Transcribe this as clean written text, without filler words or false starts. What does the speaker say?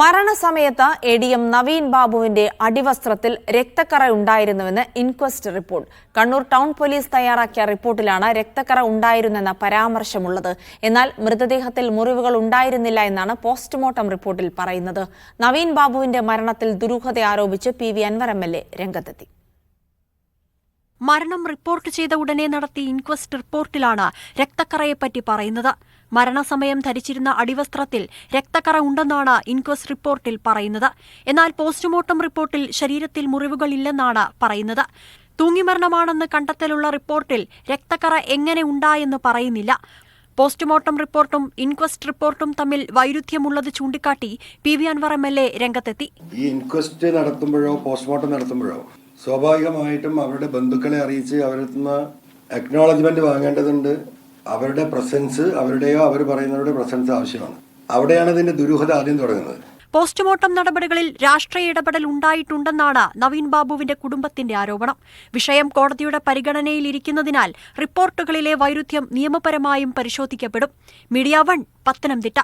മരണസമയത്ത് എ.ഡി.എം. നവീൻ ബാബുവിന്റെ അടിവസ്ത്രത്തിൽ രക്തക്കറ ഉണ്ടായിരുന്നുവെന്ന് inquest report. Kannur town police തയ്യാറാക്കിയ റിപ്പോർട്ടിലാണ് രക്തക്കറ ഉണ്ടായിരുന്നെന്ന പരാമർശമുള്ളത്. എന്നാൽ മൃതദേഹത്തിൽ മുറിവുകൾ ഉണ്ടായിരുന്നില്ല എന്നാണ് പോസ്റ്റ്മോർട്ടം റിപ്പോർട്ടിൽ പറയുന്നത്. നവീൻ ബാബുവിന്റെ മരണത്തിൽ ദുരൂഹത ആരോപിച്ച് പി.വി. അൻവർ എം.എൽ.എ രംഗത്തെത്തി. മരണം റിപ്പോർട്ട് ചെയ്ത ഉടനെ നടത്തിയ ഇൻക്വസ്റ്റ് റിപ്പോർട്ടിലാണ് രക്തക്കറയെപ്പറ്റി പറയുന്നത്. മരണസമയം ധരിച്ചിരുന്ന അടിവസ്ത്രത്തിൽ രക്തക്കറ ഉണ്ടെന്നാണ് ഇൻക്വസ്റ്റ് റിപ്പോർട്ടിൽ പറയുന്നത്. എന്നാൽ പോസ്റ്റ്മോർട്ടം റിപ്പോർട്ടിൽ ശരീരത്തിൽ മുറിവുകളില്ലെന്നാണ് പറയുന്നത്. തൂങ്ങിമരണമാണെന്ന് കണ്ടെത്തലുള്ള റിപ്പോർട്ടിൽ രക്തക്കറ എങ്ങനെ ഉണ്ടായെന്ന് പറയുന്നില്ല. പോസ്റ്റ്മോർട്ടം റിപ്പോർട്ടും ഇൻക്വസ്റ്റ് റിപ്പോർട്ടും തമ്മിൽ വൈരുദ്ധ്യമുള്ളത് ചൂണ്ടിക്കാട്ടി പി.വി. അൻവർ എം.എൽ.എ രംഗത്തെത്തി. ഈ ഇൻക്വസ്റ്റ് നടത്തുമ്പോഴോ പോസ്റ്റ്മോർട്ടം നടത്തുമ്പോഴോ സ്വാഭാവികമായിട്ടും അവരുടെ ബന്ധുക്കളെ അറിയിച്ച് അവരിൽ നിന്ന് അക്നോളജ്മെന്റ് വാങ്ങേണ്ടതുണ്ട്. അവരുടെ പ്രസൻസ്, അവരുടെയോ അവർ പറയുന്നവരുടെ പ്രസൻസ് ആവശ്യമാണ്. അവിടെയാണ് ഇതിന്റെ ദുരൂഹത ആദ്യം തുടങ്ങുന്നത്. പോസ്റ്റ്മോർട്ടം നടപടികളിൽ രാഷ്ട്രീയ ഇടപെടൽ ഉണ്ടായിട്ടുണ്ടെന്നാണ് നവീൻ ബാബുവിന്റെ കുടുംബത്തിന്റെ ആരോപണം. വിഷയം കോടതിയുടെ പരിഗണനയിലിരിക്കുന്നതിനാൽ റിപ്പോർട്ടുകളിലെ വൈരുദ്ധ്യം നിയമപരമായും പരിശോധിക്കപ്പെടും. മീഡിയ 1 പത്തനംതിട്ട.